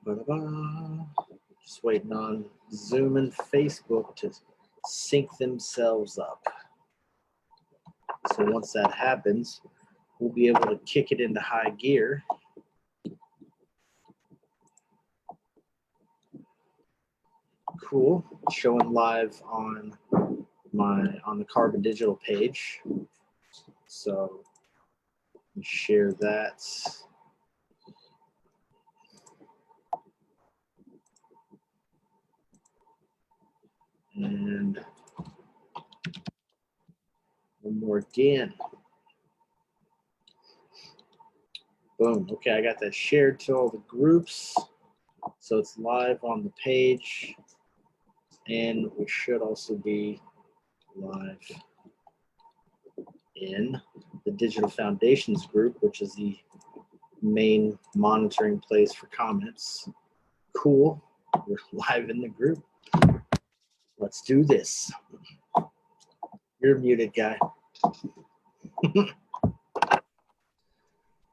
Ba-da-ba. Just waiting on Zoom and Facebook to sync themselves up. So once that happens, we'll be able to kick it into high gear. Cool. Showing live on the Carbon Digital page. So share that. And one more again. Boom. Okay, I got that shared to all the groups. So it's live on the page. And we should also be live in the Digital Foundations group, which is the main monitoring place for comments. Cool. We're live in the group. Let's do this. You're muted, guy.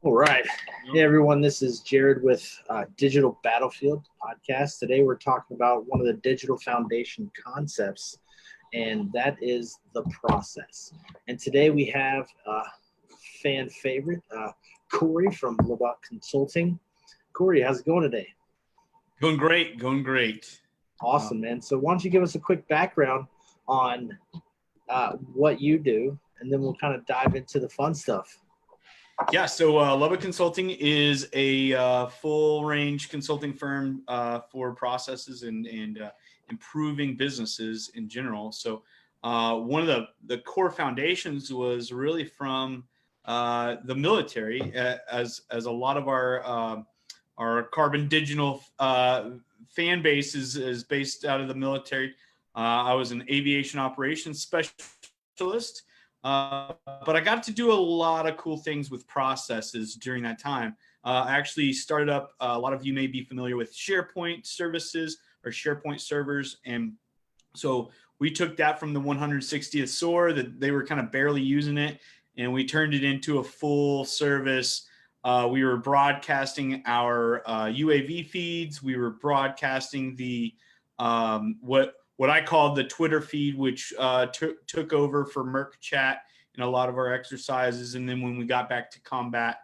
All right. Hey, everyone. This is Jared with Digital Battlefield Podcast. Today, we're talking about one of the digital foundation concepts, and that is the process. And today, we have fan favorite, Cory from Lubbock Consulting. Cory, how's it going today? Going great. Going great. Awesome, man. So why don't you give us a quick background on what you do, and then we'll kind of dive into the fun stuff. Yeah, so Lubbock Consulting is a full-range consulting firm for processes and improving businesses in general. So one of the core foundations was really from the military, as a lot of our Carbon Digital fan base is based out of the military. I was an aviation operations specialist. But I got to do a lot of cool things with processes during that time. I actually started up, a lot of you may be familiar with SharePoint services or SharePoint servers. And so we took that from the 160th SOAR that they were kind of barely using it, and we turned it into a full service. We were broadcasting our UAV feeds. We were broadcasting the what I called the Twitter feed, which took over for Merc Chat in a lot of our exercises. And then when we got back to combat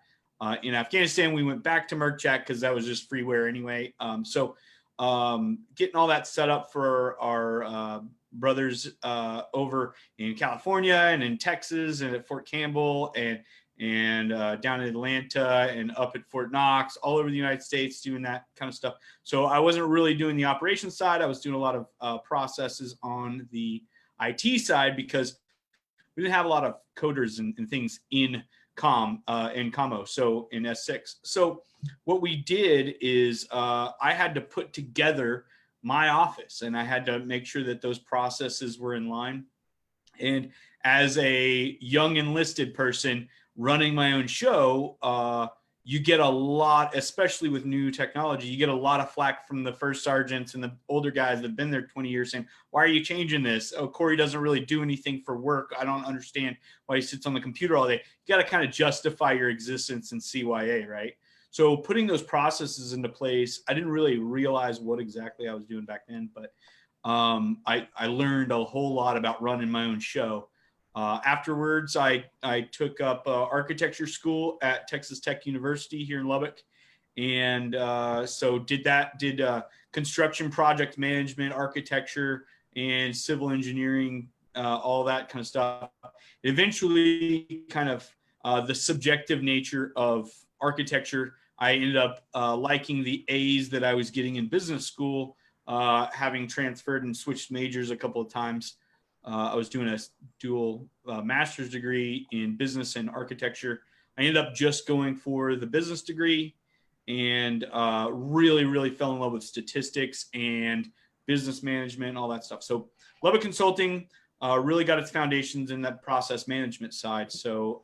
in Afghanistan, we went back to Merc Chat because that was just freeware anyway. So getting all that set up for our brothers over in California and in Texas and at Fort Campbell and down in Atlanta and up at Fort Knox, all over the United States, doing that kind of stuff. So I wasn't really doing the operations side. I was doing a lot of processes on the IT side because we didn't have a lot of coders and things in Commo, so in S6. So what we did is I had to put together my office, and I had to make sure that those processes were in line. And as a young enlisted person running my own show, you get a lot, especially with new technology, you get a lot of flack from the first sergeants and the older guys that have been there 20 years saying, why are you changing this? Oh, Cory doesn't really do anything for work. I don't understand why he sits on the computer all day. You got to kind of justify your existence in CYA, right? So putting those processes into place, I didn't really realize what exactly I was doing back then, but I learned a whole lot about running my own show. Afterwards, I took up architecture school at Texas Tech University here in Lubbock. And so did construction project management, architecture, and civil engineering, all that kind of stuff. Eventually, kind of the subjective nature of architecture, I ended up liking the A's that I was getting in business school, having transferred and switched majors a couple of times. I was doing a dual master's degree in business and architecture. I ended up just going for the business degree and really, really fell in love with statistics and business management and all that stuff. So Lubbock Consulting really got its foundations in that process management side. So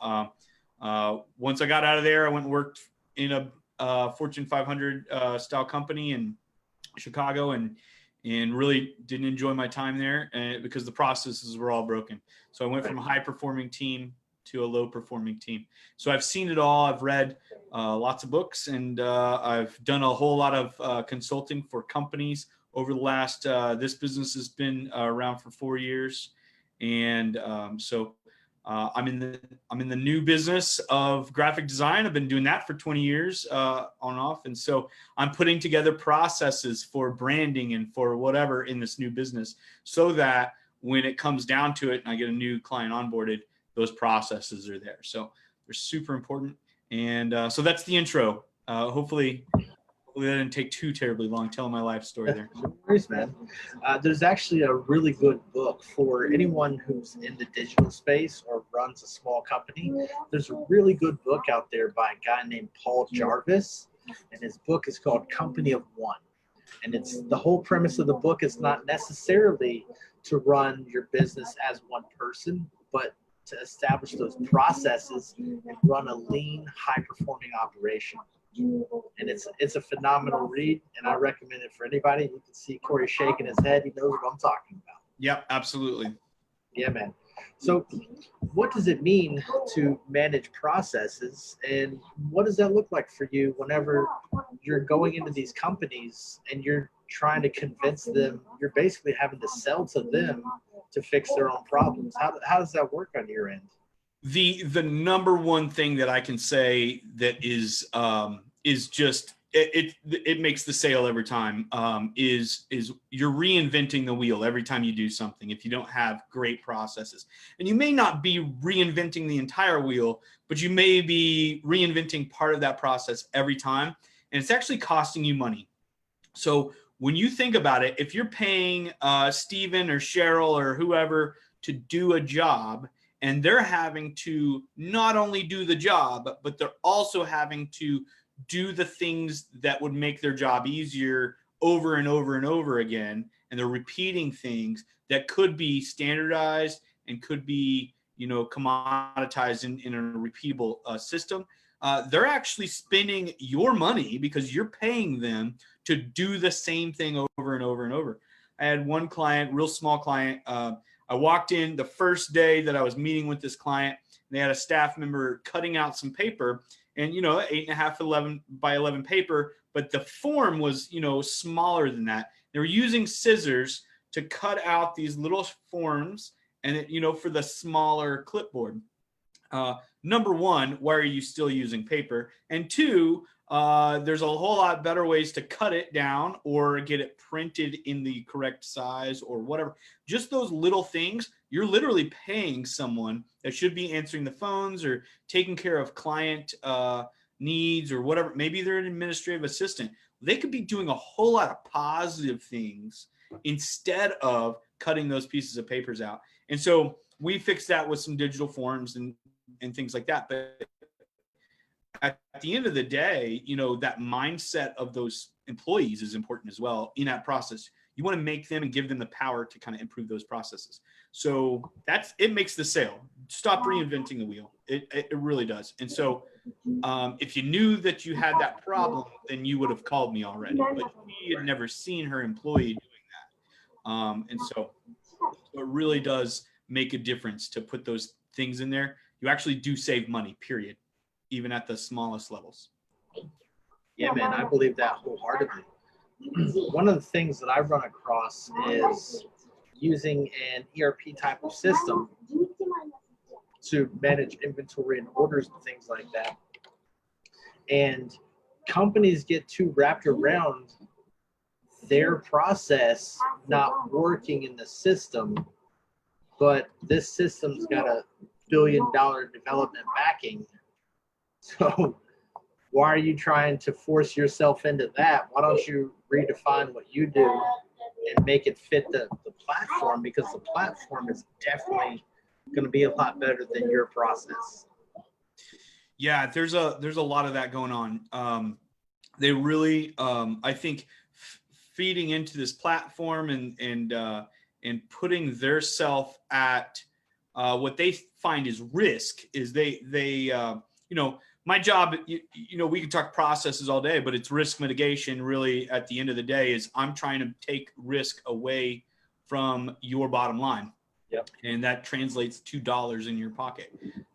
once I got out of there, I went and worked in a Fortune 500 style company in Chicago and really didn't enjoy my time there because the processes were all broken. So I went from a high performing team to a low performing team. So I've seen it all. I've read lots of books, and I've done a whole lot of consulting for companies over the last, this business has been around for 4 years. And I'm in the new business of graphic design. I've been doing that for 20 years on and off. And so I'm putting together processes for branding and for whatever in this new business, so that when it comes down to it and I get a new client onboarded, those processes are there. So they're super important. And so that's the intro. Hopefully that didn't take too terribly long telling my life story there. No worries, man. There's actually a really good book for anyone who's in the digital space or runs a small company. There's a really good book out there by a guy named Paul Jarvis, and his book is called Company of One. And it's the whole premise of the book is not necessarily to run your business as one person, but to establish those processes and run a lean, high-performing operation. And it's a phenomenal read, and I recommend it for anybody. You can see Cory shaking his head. He knows what I'm talking about. Yep, absolutely. Yeah, man. So what does it mean to manage processes, and what does that look like for you whenever you're going into these companies and you're trying to convince them, you're basically having to sell to them to fix their own problems? How does that work on your end? The number one thing that I can say that is just it makes the sale every time, is you're reinventing the wheel every time you do something if you don't have great processes. And you may not be reinventing the entire wheel, but you may be reinventing part of that process every time, and it's actually costing you money. So when you think about it, if you're paying Steven or Cheryl or whoever to do a job, and they're having to not only do the job, but they're also having to do the things that would make their job easier over and over and over again, and they're repeating things that could be standardized and could be, commoditized in a repeatable system. They're actually spending your money because you're paying them to do the same thing over and over and over. I had one client, real small client. I walked in the first day that I was meeting with this client. They had a staff member cutting out some paper, and 8.5 by 11 paper, but the form was smaller than that. They were using scissors to cut out these little forms, and for the smaller clipboard. Number one, why are you still using paper? And two, there's a whole lot better ways to cut it down or get it printed in the correct size or whatever. Just those little things, you're literally paying someone that should be answering the phones or taking care of client needs or whatever. Maybe they're an administrative assistant. They could be doing a whole lot of positive things instead of cutting those pieces of papers out. And so we fixed that with some digital forms and things like that. But at the end of the day, that mindset of those employees is important as well in that process. You want to make them and give them the power to kind of improve those processes. So it makes the sale. Stop reinventing the wheel. It really does. And so if you knew that you had that problem, then you would have called me already. But she had never seen her employee doing that. And so it really does make a difference to put those things in there. You actually do save money, period, even at the smallest levels. Yeah, man, I believe that wholeheartedly. One of the things that I've run across is using an ERP type of system to manage inventory and orders and things like that. And companies get too wrapped around their process not working in the system, but this system's got $1 billion development backing. So why are you trying to force yourself into that? Why don't you redefine what you do and make it fit the platform? Because the platform is definitely going to be a lot better than your process. Yeah, there's a lot of that going on. They really, I think, feeding into this platform and putting their self at what they find is risk is they my job, we can talk processes all day, but it's risk mitigation. Really, at the end of the day, is I'm trying to take risk away from your bottom line. Yep. And that translates to dollars in your pocket.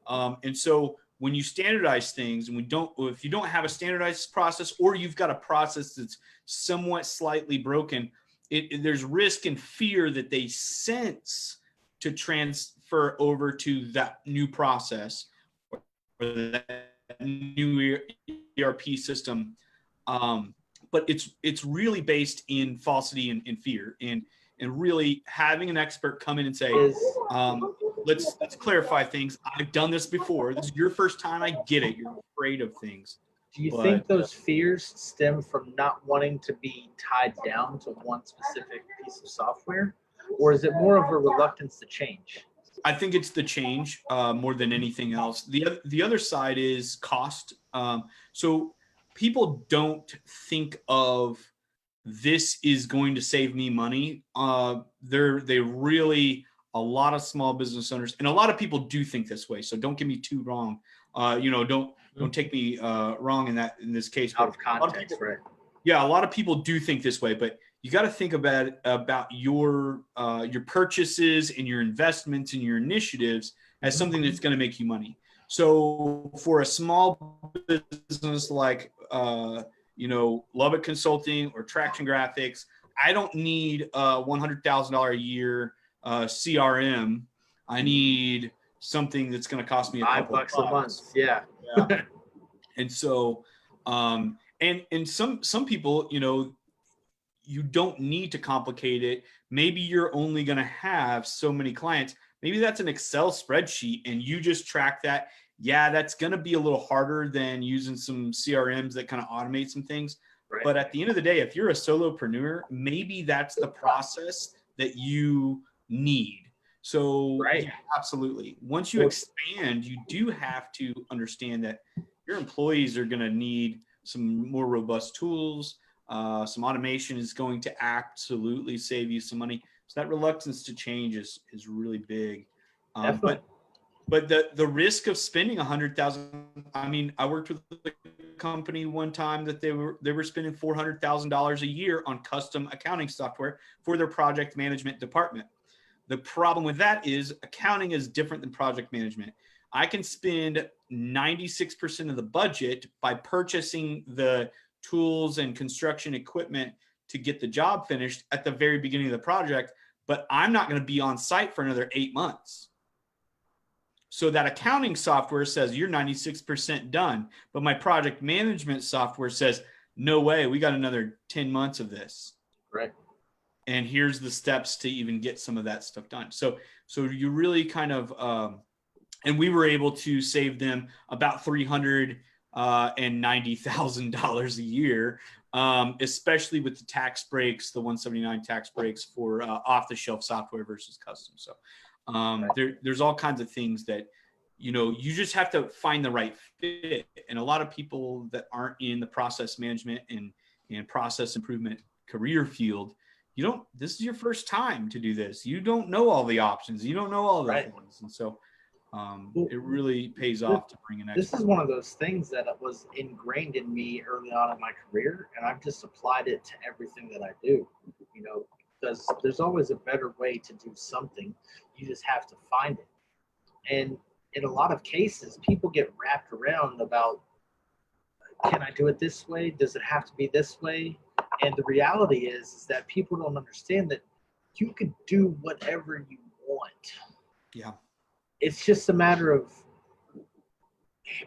And so when you standardize things, and if you don't have a standardized process, or you've got a process that's somewhat slightly broken, there's risk and fear that they sense to transfer over to that new process or that new ERP system. But it's really based in falsity and fear, and really having an expert come in and say, let's clarify things. I've done this before. This is your first time. I get it. You're afraid of things. Do you think those fears stem from not wanting to be tied down to one specific piece of software, or is it more of a reluctance to change? I think it's the change more than anything else. The other side is cost. So people don't think of this is going to save me money. They really, a lot of small business owners, and a lot of people do think this way. So don't get me too wrong. Don't take me wrong in this case. Out of context, right? Yeah, a lot of people do think this way, but you got to think about your purchases and your investments and your initiatives as something that's going to make you money. So for a small business like Lubbock Consulting or Traction Graphics, I don't need a $100,000 a year CRM. I need something that's going to cost me $5 a month. Yeah. And so, and some people, you don't need to complicate it. Maybe you're only going to have so many clients. Maybe that's an Excel spreadsheet and you just track that. Yeah, that's going to be a little harder than using some CRMs that kind of automate some things. Right. But at the end of the day, if you're a solopreneur, maybe that's the process that you need. So right. Yeah, absolutely. Once you expand, you do have to understand that your employees are going to need some more robust tools. Some automation is going to absolutely save you some money. So that reluctance to change is really big. But the risk of spending $100,000. I mean, I worked with a company one time that they were spending $400,000 a year on custom accounting software for their project management department. The problem with that is accounting is different than project management. I can spend 96% of the budget by purchasing the tools and construction equipment to get the job finished at the very beginning of the project, but I'm not going to be on site for another 8 months. So that accounting software says you're 96% done, but my project management software says, no way, we got another 10 months of this. Right. And here's the steps to even get some of that stuff done. So you really kind of, and we were able to save them about $390,000 a year, especially with the tax breaks, the 179 tax breaks for off-the-shelf software versus custom. So there's all kinds of things that, you just have to find the right fit. And a lot of people that aren't in the process management and process improvement career field, this is your first time to do this. You don't know all the options. You don't know all the things. And so it really pays off to bring an expert. This is one of those things that was ingrained in me early on in my career, and I've just applied it to everything that I do, because there's always a better way to do something. You just have to find it. And in a lot of cases, people get wrapped around about, can I do it this way? Does it have to be this way? And the reality is that people don't understand that you can do whatever you want. Yeah. It's just a matter of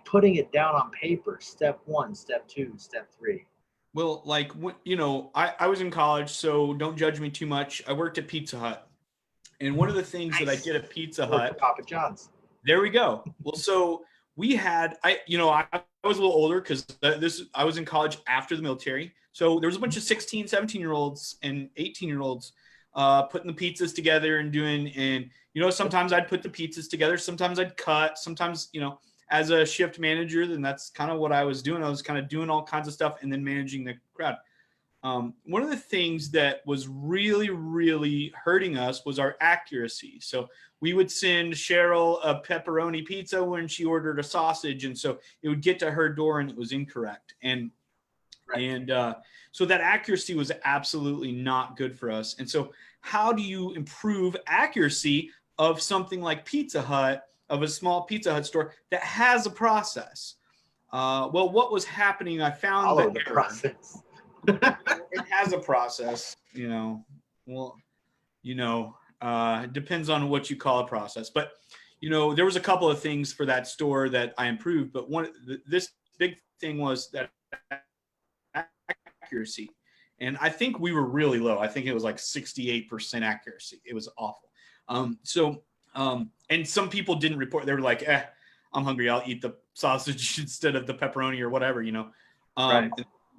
putting it down on paper. Step 1, step 2, step 3. Well, like, I was in college, so don't judge me too much. I worked at Pizza Hut. And one of the things that I did at Pizza Hut, Papa John's. There we go. Well, so we had, I was a little older because I was in college after the military. So there was a bunch of 16, 17-year-olds and 18-year-olds putting the pizzas together and doing, and, sometimes I'd put the pizzas together. Sometimes I'd cut. Sometimes, as a shift manager, then that's kind of what I was doing. I was kind of doing all kinds of stuff and then managing the crowd. One of the things that was really, really hurting us was our accuracy. So we would send Cheryl a pepperoni pizza when she ordered a sausage. And so it would get to her door and it was incorrect. And so that accuracy was absolutely not good for us. And so how do you improve accuracy of something like Pizza Hut of a small Pizza Hut store that has a process. Well, what was happening, I found Follow the process. It has a process, well, it depends on what you call a process. But, there was a couple of things for that store that I improved, but this big thing was that accuracy. And I think we were really low. I think it was like 68% accuracy. It was awful. And some people didn't report. They were like, I'm hungry. I'll eat the sausage instead of the pepperoni or whatever, Right. And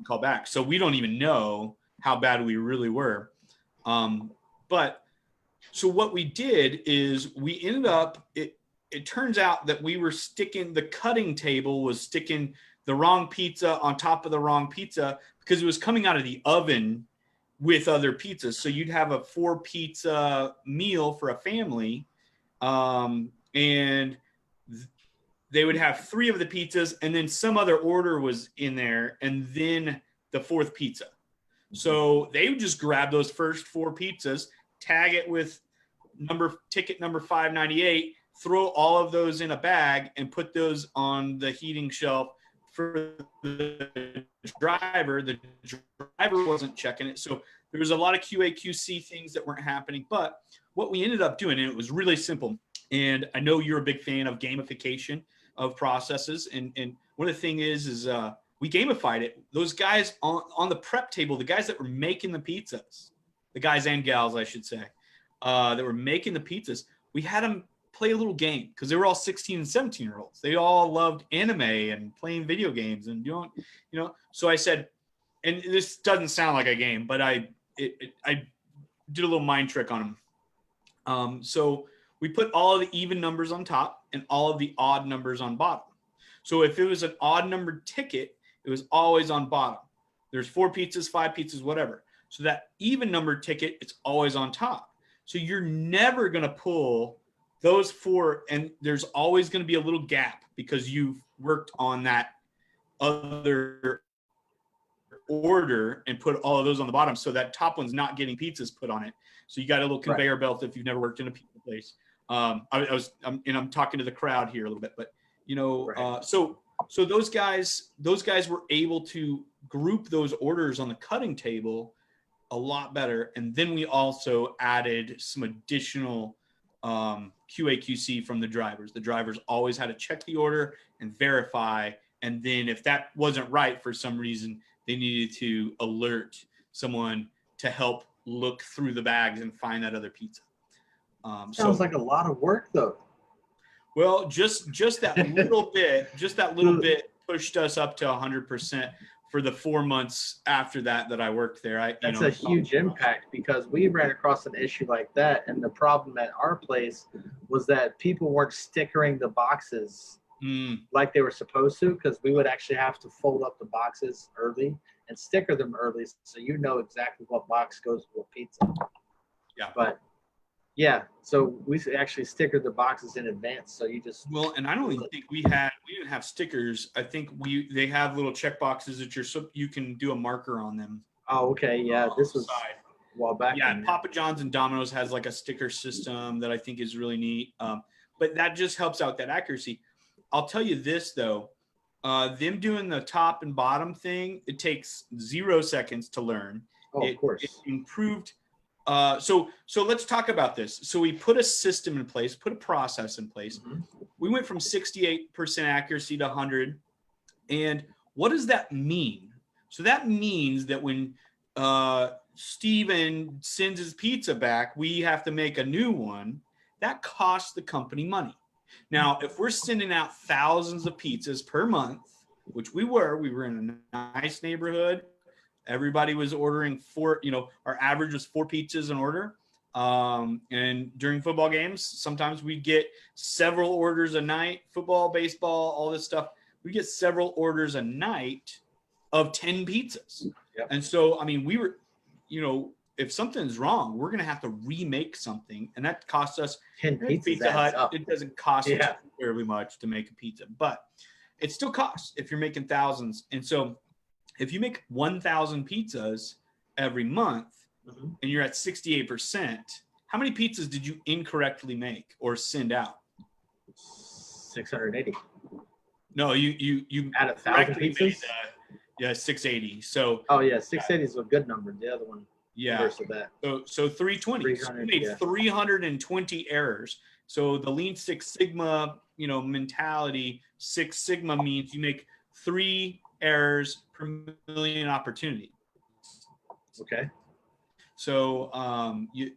call back. So we don't even know how bad we really were. But so what we did is we ended up, it turns out that we were the cutting table was sticking the wrong pizza on top of the wrong pizza because it was coming out of the oven with other pizzas. So you'd have a 4 pizza meal for a family. And they would have 3 of the pizzas and then some other order was in there and then the 4th pizza. So they would just grab those first 4 pizzas, tag it with ticket number 598, throw all of those in a bag and put those on the heating shelf for the driver. The driver wasn't checking it. So there was a lot of QA, QC things that weren't happening. But what we ended up doing, and it was really simple, and I know you're a big fan of gamification of processes. And one of the things is we gamified it. Those guys on the prep table, the guys that were making the pizzas, the guys and gals, I should say, that were making the pizzas, we had them play a little game because they were all 16 and 17-year-olds. They all loved anime and playing video games and So I said, and this doesn't sound like a game, but I did a little mind trick on them. So we put all of the even numbers on top and all of the odd numbers on bottom. So if it was an odd numbered ticket, it was always on bottom. There's 4 pizzas, 5 pizzas, whatever. So that even numbered ticket, it's always on top. So you're never going to pull those 4, and there's always going to be a little gap because you've worked on that other order and put all of those on the bottom. So that top one's not getting pizzas put on it. So you got a little conveyor belt if you've never worked in a pizza place. I'm talking to the crowd here a little bit, but so those guys were able to group those orders on the cutting table a lot better. And then we also added some additional QA QC from the drivers. The drivers always had to check the order and verify. And then if that wasn't right for some reason, they needed to alert someone to help look through the bags and find that other pizza. Sounds like a lot of work though. Well, just that little bit pushed us up to 100% for the 4 months after that I worked there. That's a huge impact because we ran across an issue like that. And the problem at our place was that people weren't stickering the boxes like they were supposed to, because we would actually have to fold up the boxes early and sticker them early so you know exactly what box goes with what pizza. Yeah. But yeah, so we actually stickered the boxes in advance. So you just and I don't even think we didn't have stickers. I think they have little check boxes that you can do a marker on them. Oh, okay. Yeah, this was a while back. Yeah, Papa John's and Domino's has like a sticker system that I think is really neat. But that just helps out that accuracy. I'll tell you this though, them doing the top and bottom thing, it takes 0 seconds to learn. Oh, of course. It improved. So let's talk about this. So we put a system in place, put a process in place. Mm-hmm. We went from 68% accuracy to 100. And what does that mean? So that means that when Steven sends his pizza back, we have to make a new one. That costs the company money. Now, if we're sending out thousands of pizzas per month, which we were in a nice neighborhood. Everybody was ordering 4, our average was 4 pizzas an order. And during football games, sometimes we'd get several orders a night, football, baseball, all this stuff. We get several orders a night of 10 pizzas. Yep. And so, we were, if something's wrong, we're going to have to remake something. And that costs us 10 pizzas. Pizza Hut. It doesn't cost us very much to make a pizza, but it still costs if you're making thousands. And so if you make 1,000 pizzas every month and you're at 68%, how many pizzas did you incorrectly make or send out? 680. No, you At 1,000 correctly made pizzas? 680. So Oh yeah, 680 is a good number. The other one, yeah, inverse of that. so 320. So you made 320 errors. So the Lean Six Sigma, mentality, Six Sigma means you make 3 errors per million opportunity. Okay. So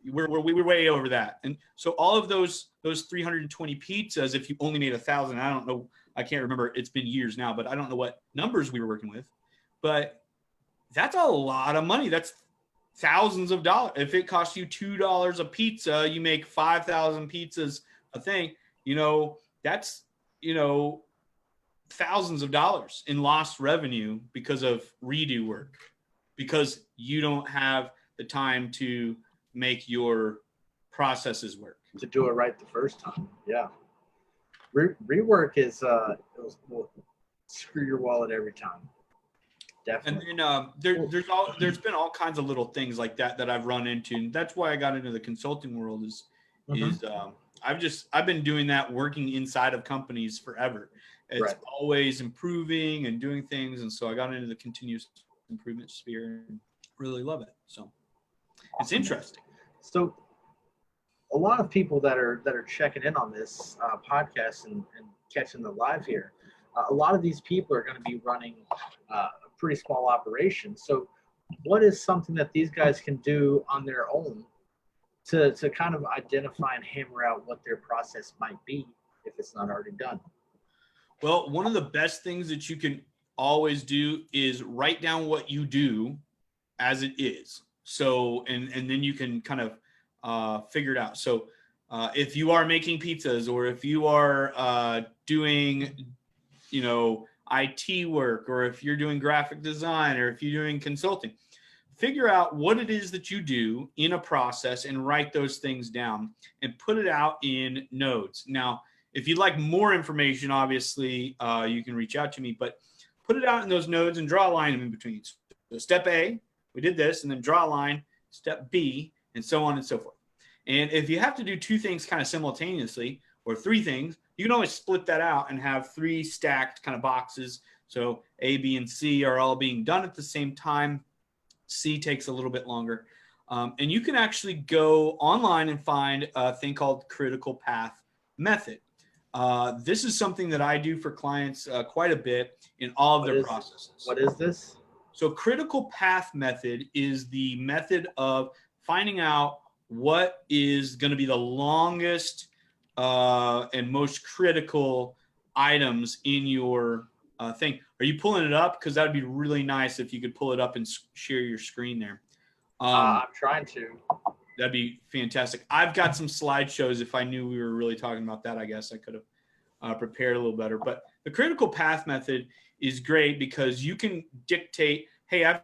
we're way over that. And so all of those 320 pizzas, if you only made 1,000, I don't know, I can't remember. It's been years now, but I don't know what numbers we were working with. But that's a lot of money. That's thousands of dollars. If it costs you $2 a pizza, you make 5,000 pizzas a thing. That's thousands of dollars in lost revenue because of redo work, because you don't have the time to make your processes work. To do it right the first time. Yeah. Rework is will screw your wallet every time. Definitely. And then there's been all kinds of little things like that I've run into, and that's why I got into the consulting world. I've been doing that, working inside of companies forever. It's always improving and doing things, and so I got into the continuous improvement sphere and really love it. So it's interesting. So a lot of people that are checking in on this podcast and catching the live here, a lot of these people are going to be running a pretty small operation. So what is something that these guys can do on their own to kind of identify and hammer out what their process might be if it's not already done? Well, one of the best things that you can always do is write down what you do as it is. So, and then you can kind of figure it out. So if you are making pizzas, or if you are doing, IT work, or if you're doing graphic design, or if you're doing consulting, figure out what it is that you do in a process and write those things down and put it out in nodes. Now, if you'd like more information, obviously you can reach out to me, but put it out in those nodes and draw a line in between. So step A, we did this, and then draw a line, step B, and so on and so forth. And if you have to do 2 things kind of simultaneously, or 3 things, you can always split that out and have 3 stacked kind of boxes. So A, B, and C are all being done at the same time. C takes a little bit longer. And you can actually go online and find a thing called critical path method. This is something that I do for clients quite a bit in all of their processes. What is this? So critical path method is the method of finding out what is going to be the longest and most critical items in your thing. Are you pulling it up? Because that would be really nice if you could pull it up and share your screen there. I'm trying to. That'd be fantastic. I've got some slideshows. If I knew we were really talking about that, I guess I could have prepared a little better. But the critical path method is great because you can dictate, hey, I've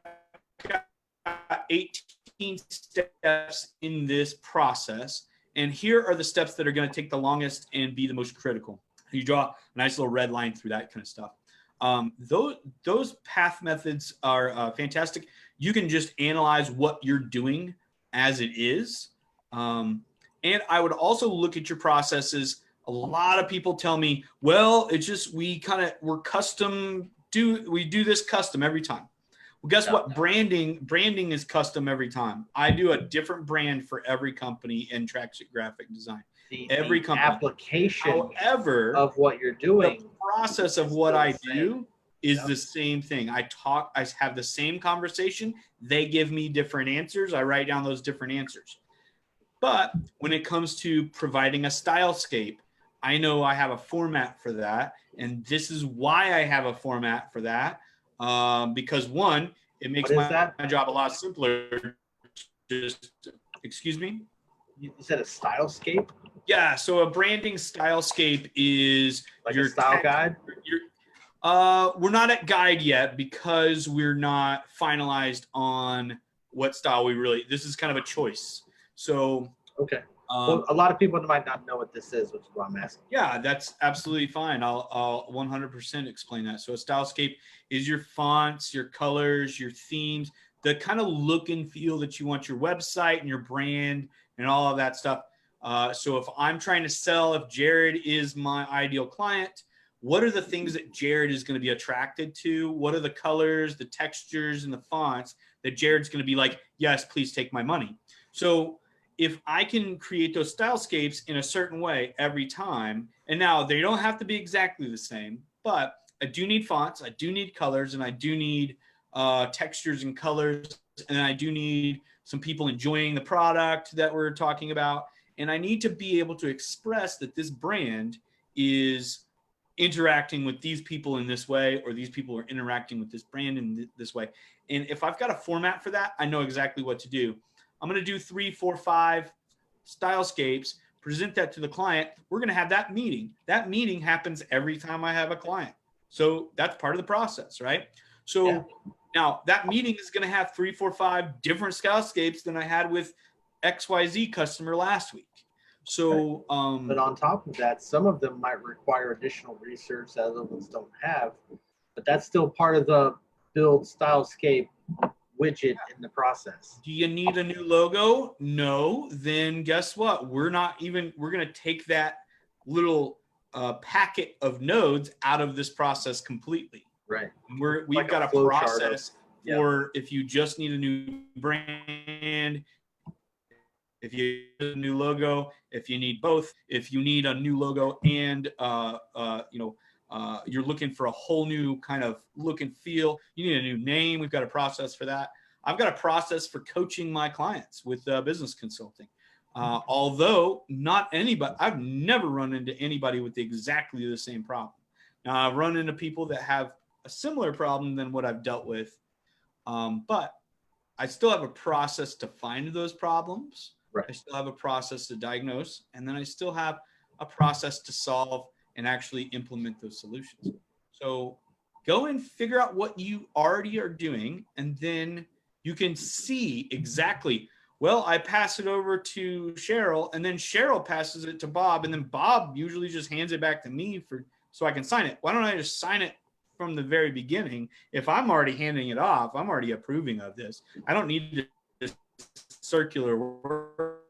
got 18 steps in this process, and here are the steps that are going to take the longest and be the most critical. You draw a nice little red line through that kind of stuff. Those path methods are fantastic. You can just analyze what you're doing as it is. And I would also look at your processes. A lot of people tell me, well, it's just, we do this custom every time. Well, guess what? Branding is custom every time. I do a different brand for every company in Traction Graphic Design. Every company. Application, however, of what you're doing, the process of what I do is the same thing. I have the same conversation. They give me different answers. I write down those different answers. But when it comes to providing a Stylescape, I know I have a format for that. And this is why I have a format for that. Because one, it makes my job a lot simpler. Excuse me? You said a Stylescape? Yeah, so a branding Stylescape is like your style guide? We're not at guide yet because we're not finalized on what style this is kind of a choice. So okay. Well, a lot of people might not know what this is, which is why I'm asking. Yeah, that's absolutely fine. I'll 100% explain that. So a Stylescape is your fonts, your colors, your themes, the kind of look and feel that you want your website and your brand and all of that stuff. So if I'm trying to sell, if Jared is my ideal client, what are the things that Jared is going to be attracted to? What are the colors, the textures, and the fonts that Jared's going to be like, yes, please take my money. So if I can create those stylescapes in a certain way every time, and now they don't have to be exactly the same, but I do need fonts, I do need colors, and I do need textures and colors, and I do need some people enjoying the product that we're talking about. And I need to be able to express that this brand is interacting with these people in this way, or these people are interacting with this brand in this way. And if I've got a format for that, I know exactly what to do. I'm going to do 3, 4, 5 stylescapes, present that to the client. We're going to have that meeting. That meeting happens every time I have a client. So that's part of the process, right? So now that meeting is going to have 3, 4, 5 different stylescapes than I had with XYZ customer last week. So, but on top of that, some of them might require additional research that other ones don't have, but that's still part of the build stylescape widget in the process. Do you need a new logo? No. Then guess what? We're going to take that little packet of nodes out of this process completely. Right. We've got a process for if you just need a new brand, if you need a new logo, if you need both, if you need a new logo and you're looking for a whole new kind of look and feel, you need a new name. We've got a process for that. I've got a process for coaching my clients with business consulting. Although not anybody, I've never run into anybody with exactly the same problem. Now I've run into people that have a similar problem than what I've dealt with. But I still have a process to find those problems. Right. I still have a process to diagnose, and then I still have a process to solve and actually implement those solutions. So go and figure out what you already are doing, and then you can see exactly, well, I pass it over to Cheryl, and then Cheryl passes it to Bob, and then Bob usually just hands it back to me so I can sign it. Why don't I just sign it from the very beginning? If I'm already handing it off, I'm already approving of this. I don't need this circular work.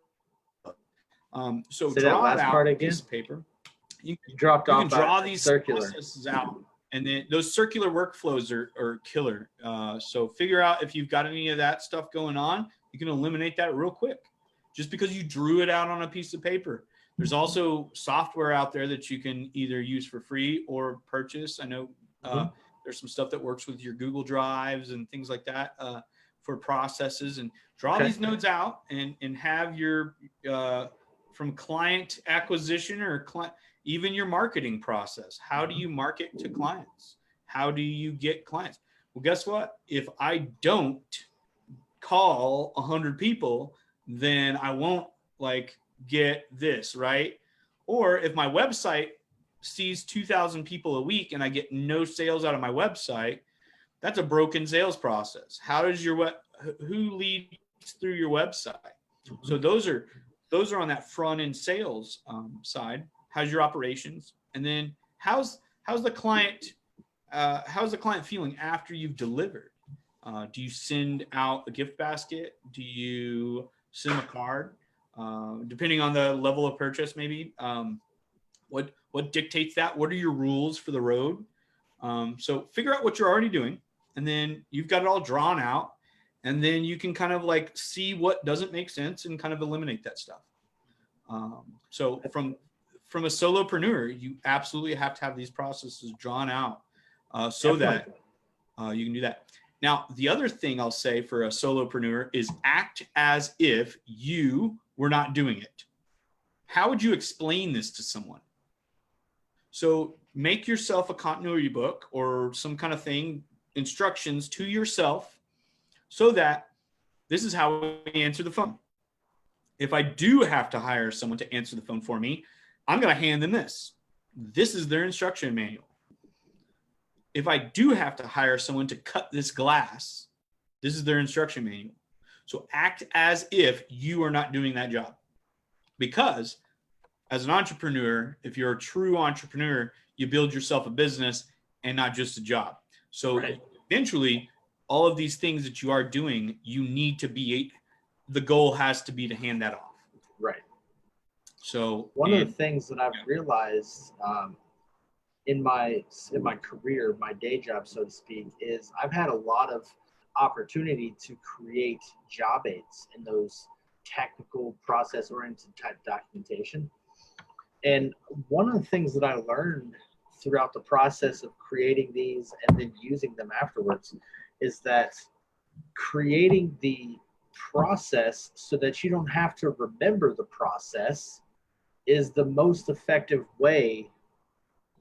So draw it out on a piece of paper. You can draw these processes out, and then those circular workflows are killer. So figure out if you've got any of that stuff going on. You can eliminate that real quick just because you drew it out on a piece of paper. There's also software out there that you can either use for free or purchase. I know there's some stuff that works with your Google Drives and things like that for processes. And draw these nodes out and have your from client acquisition or even your marketing process. How do you market to clients? How do you get clients? Well, guess what? If I don't call 100 people, then I won't get this, right? Or if my website sees 2,000 people a week and I get no sales out of my website, that's a broken sales process. How does who leads through your website? So those are on that front end sales side. How's your operations? And then how's the client feeling after you've delivered? Do you send out a gift basket? Do you send a card? Depending on the level of purchase, maybe. What dictates that? What are your rules for the road? So figure out what you're already doing, and then you've got it all drawn out, and then you can kind of see what doesn't make sense and kind of eliminate that stuff. So from a solopreneur, you absolutely have to have these processes drawn out so that you can do that. Now, the other thing I'll say for a solopreneur is act as if you were not doing it. How would you explain this to someone? So make yourself a continuity book or some kind of thing, instructions to yourself, so that this is how we answer the phone. If I do have to hire someone to answer the phone for me, I'm going to hand them this. This is their instruction manual. If I do have to hire someone to cut this glass, this is their instruction manual. So act as if you are not doing that job. Because as an entrepreneur, if you're a true entrepreneur, you build yourself a business and not just a job. So eventually, all of these things that you are doing, you need to be, the goal has to be to hand that off. Right. So one of the things that I've realized in my career, my day job, so to speak, is I've had a lot of opportunity to create job aids in those technical process oriented type documentation. And one of the things that I learned throughout the process of creating these and then using them afterwards is that creating the process so that you don't have to remember the process is the most effective way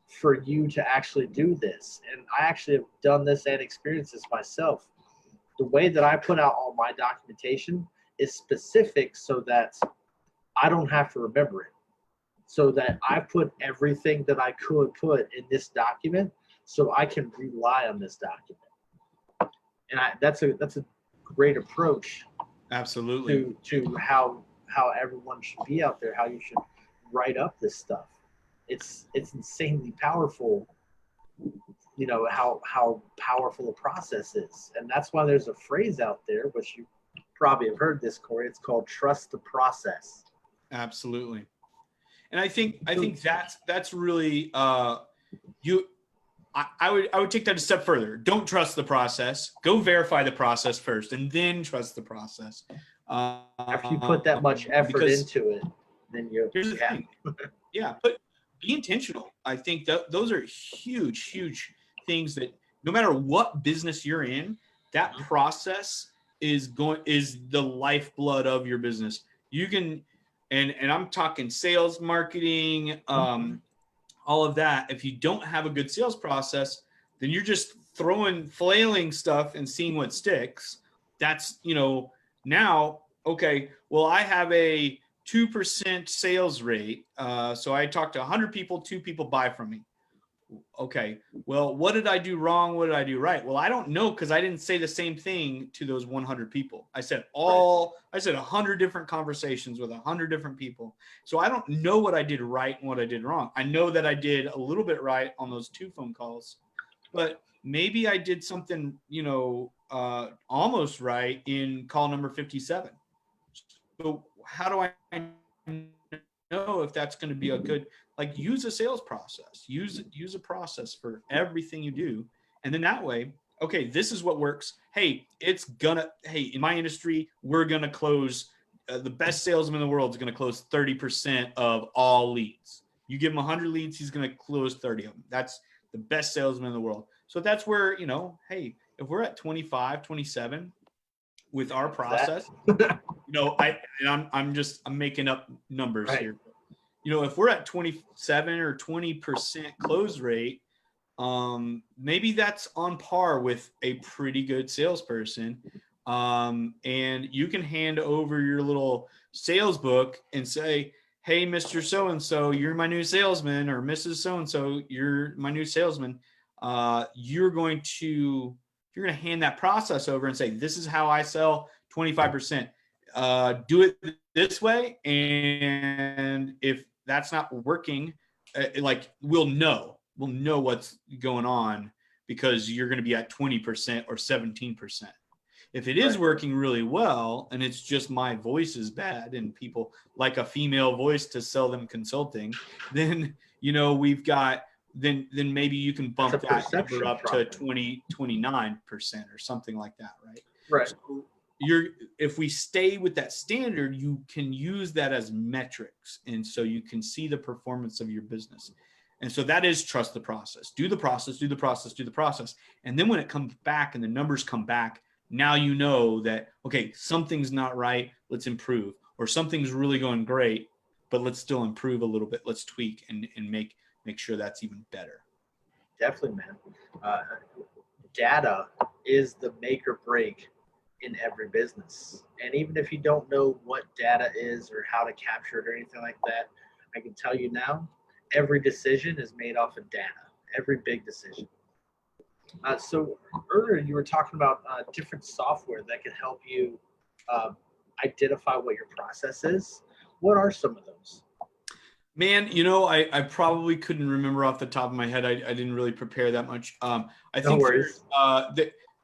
for you to actually do this. And I actually have done this and experienced this myself. The way that I put out all my documentation is specific so that I don't have to remember it. So that I put everything that I could put in this document so I can rely on this document. And that's a great approach. Absolutely. To how everyone should be out there, how you should write up this stuff. It's insanely powerful, you know, how powerful a process is. And that's why there's a phrase out there, which you probably have heard this, Cory. It's called trust the process. Absolutely. And I think that's really you. I would take that a step further. Don't trust the process. Go verify the process first, and then trust the process. After you put that much effort into it, then here's the thing. Yeah, but be intentional. I think that those are huge things that no matter what business you're in, that process is the lifeblood of your business. You can. And I'm talking sales, marketing, all of that. If you don't have a good sales process, then you're just flailing stuff and seeing what sticks. That's, now, okay, well, I have a 2% sales rate. So I talk to 100 people, 2 people buy from me. Okay, well, what did I do wrong? What did I do right? Well, I don't know, because I didn't say the same thing to those 100 people. I said 100 different conversations with 100 different people. So I don't know what I did right and what I did wrong. I know that I did a little bit right on those 2 phone calls, but maybe I did something, almost right in call number 57. So how do I know if that's going to be a good, use a sales process, use a process for everything you do. And then that way, okay, this is what works. Hey, in my industry, we're going to close, the best salesman in the world is going to close 30% of all leads. You give him 100 leads, he's going to close 30 of them. That's the best salesman in the world. So that's where, hey, if we're at 25, 27 with our process, I'm making up numbers here. If we're at 27 or 20% close rate, maybe that's on par with a pretty good salesperson. And you can hand over your little sales book and say, hey, Mr. So-and-so, you're my new salesman, or Mrs. So-and-so, you're my new salesman. You're going to hand that process over and say, this is how I sell 25%. Do it this way. And if that's not working, we'll know what's going on, because you're going to be at 20% or 17%. If it is working really well and it's just my voice is bad and people like a female voice to sell them consulting, then, we've got, then maybe you can bump that number up to 29% or something like that. Right. So if we stay with that standard, you can use that as metrics. And so you can see the performance of your business. And so that is trust the process. Do the process, do the process, do the process. And then when it comes back and the numbers come back, now you know that, okay, something's not right, let's improve. Or something's really going great, but let's still improve a little bit. Let's tweak and make sure that's even better. Definitely, man. Data is the make or break in every business. And even if you don't know what data is or how to capture it or anything like that, I can tell you now, every decision is made off of data, every big decision. So earlier you were talking about different software that can help you identify what your process is. What are some of those? Man, I probably couldn't remember off the top of my head. I didn't really prepare that much. I think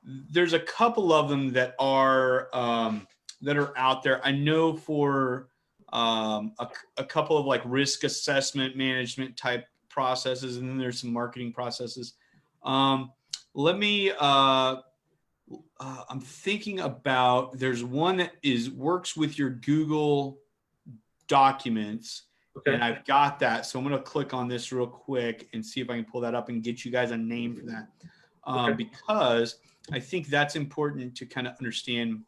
there's a couple of them that are out there. I know for a couple of like risk assessment management type processes, and then there's some marketing processes. Let me, I'm thinking about, there's one that works with your Google Documents. Okay. And I've got that. So I'm going to click on this real quick and see if I can pull that up and get you guys a name for that. Because I think that's important to kind of understand.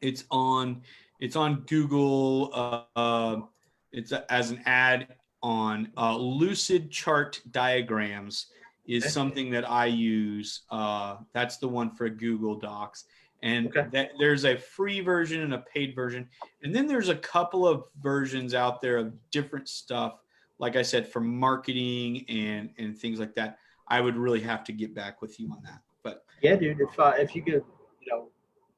It's on Google. It's as an ad on lucid chart diagrams is something that I use. That's the one for Google Docs. And that there's a free version and a paid version. And then there's a couple of versions out there of different stuff. Like I said, for marketing and things like that. I would really have to get back with you on that. But yeah, dude, if you could,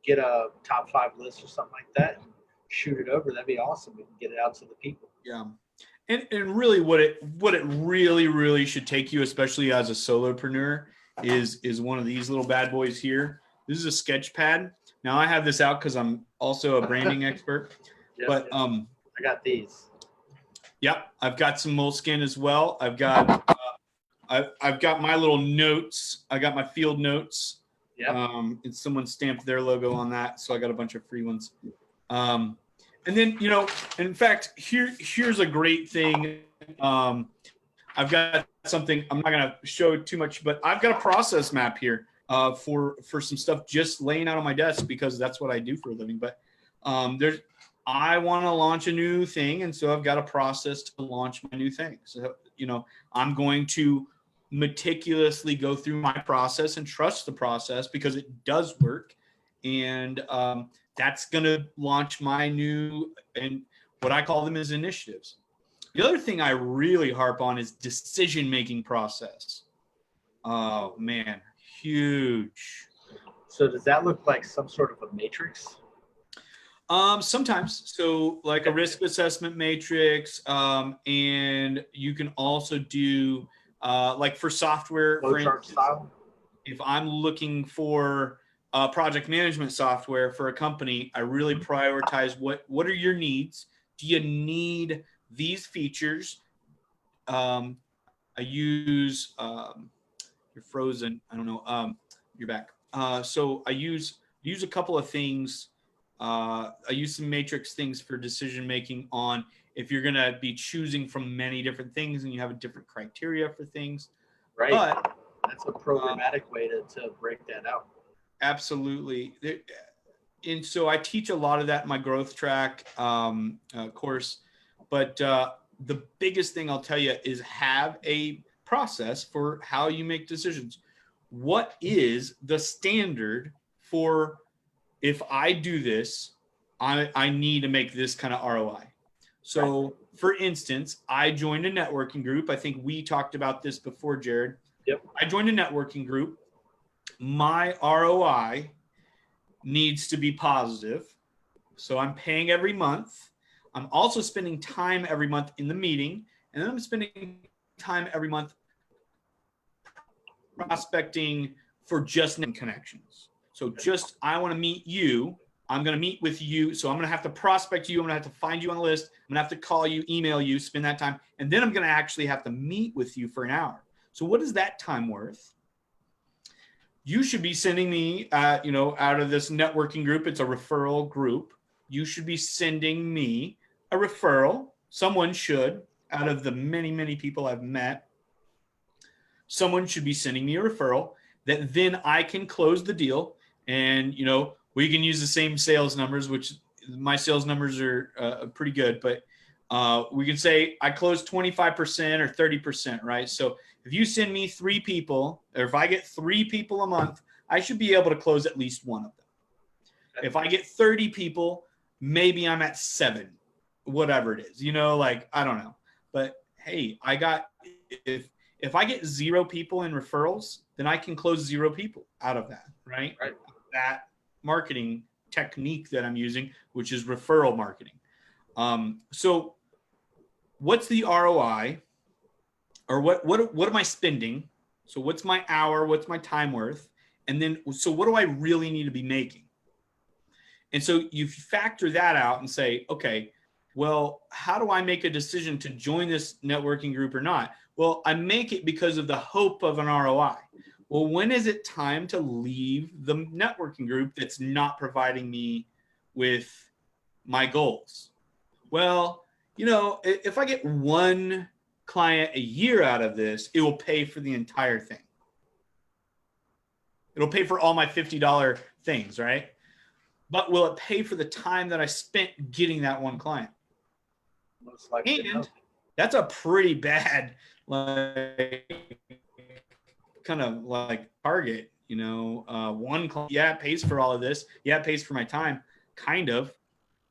get a top 5 list or something like that and shoot it over, that'd be awesome. We can get it out to the people. Yeah. And really what it really should take you, especially as a solopreneur, is one of these little bad boys here. This is a sketch pad. Now I have this out because I'm also a branding expert. But I got these. Yep, I've got some Moleskine as well. I've got my little notes. I got my field notes. Yeah. And someone stamped their logo on that, so I got a bunch of free ones. And then in fact, here's a great thing. I've got something. I'm not gonna show too much, but I've got a process map here for some stuff just laying out on my desk because that's what I do for a living. But I want to launch a new thing, and so I've got a process to launch my new thing. So I'm going to meticulously go through my process and trust the process because it does work, and that's going to launch my new, and what I call them is initiatives. The other thing I really harp on is decision-making process. Oh man, huge. So does that look like some sort of a matrix? Sometimes. So like a risk assessment matrix, and you can also do like for software, for instance, style. If I'm looking for project management software for a company, I really prioritize what are your needs? Do you need these features? I use you're frozen. I don't know. You're back. So I use a couple of things. I use some matrix things for decision making on if you're going to be choosing from many different things and you have a different criteria for things. Right. But that's a programmatic way to break that out. Absolutely. And so I teach a lot of that in my growth track course. But the biggest thing I'll tell you is have a process for how you make decisions. What is the standard for, if I do this, I need to make this kind of ROI. So for instance, I joined a networking group. I think we talked about this before, Jared. Yep. I joined a networking group. My ROI needs to be positive. So I'm paying every month. I'm also spending time every month in the meeting. And then I'm spending time every month prospecting for just connections. So just, I want to meet you. I'm going to meet with you. So I'm going to have to prospect you. I'm going to have to find you on the list. I'm going to have to call you, email you, spend that time. And then I'm going to actually have to meet with you for an hour. So what is that time worth? You should be sending me, out of this networking group. It's a referral group. You should be sending me a referral. Someone should, out of the many, many people I've met, someone should be sending me a referral that then I can close the deal. And, we can use the same sales numbers, which my sales numbers are pretty good, but we can say I close 25% or 30%, right? So if you send me 3 people, or if I get 3 people a month, I should be able to close at least one of them. If I get 30 people, maybe I'm at 7, whatever it is, I don't know. But hey, if I get 0 people in referrals, then I can close 0 people out of that, right? That marketing technique that I'm using, which is referral marketing. So what's the ROI, or what am I spending? So what's my hour? What's my time worth? And then, so what do I really need to be making? And so you factor that out and say, okay, Well, how do I make a decision to join this networking group or not? Well, I make it because of the hope of an ROI. Well, when is it time to leave the networking group that's not providing me with my goals? Well, if I get one client a year out of this, it will pay for the entire thing. It'll pay for all my $50 things, right? But will it pay for the time that I spent getting that one client? Most likely And that's a pretty bad, like, kind of like target, one client, yeah, it pays for all of this. Yeah, it pays for my time, kind of.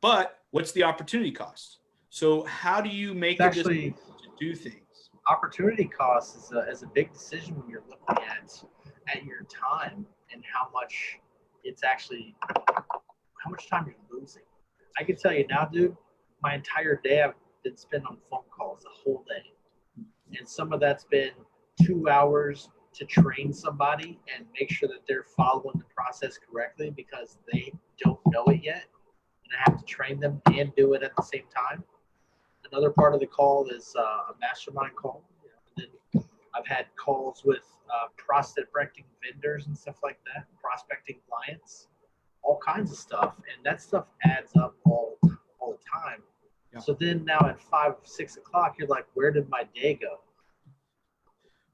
But what's the opportunity cost? So how do you make a decision to do things? Opportunity cost is a big decision when you're looking at your time and how much time you're losing. I can tell you now, dude, my entire day I've been spent on phone calls the whole day. And some of that's been 2 hours to train somebody and make sure that they're following the process correctly because they don't know it yet. And I have to train them and do it at the same time. Another part of the call is a mastermind call. And then I've had calls with prospecting vendors and stuff like that, prospecting clients, all kinds of stuff. And that stuff adds up all the time. Yeah. So then now at 5, 6 o'clock, you're like, where did my day go?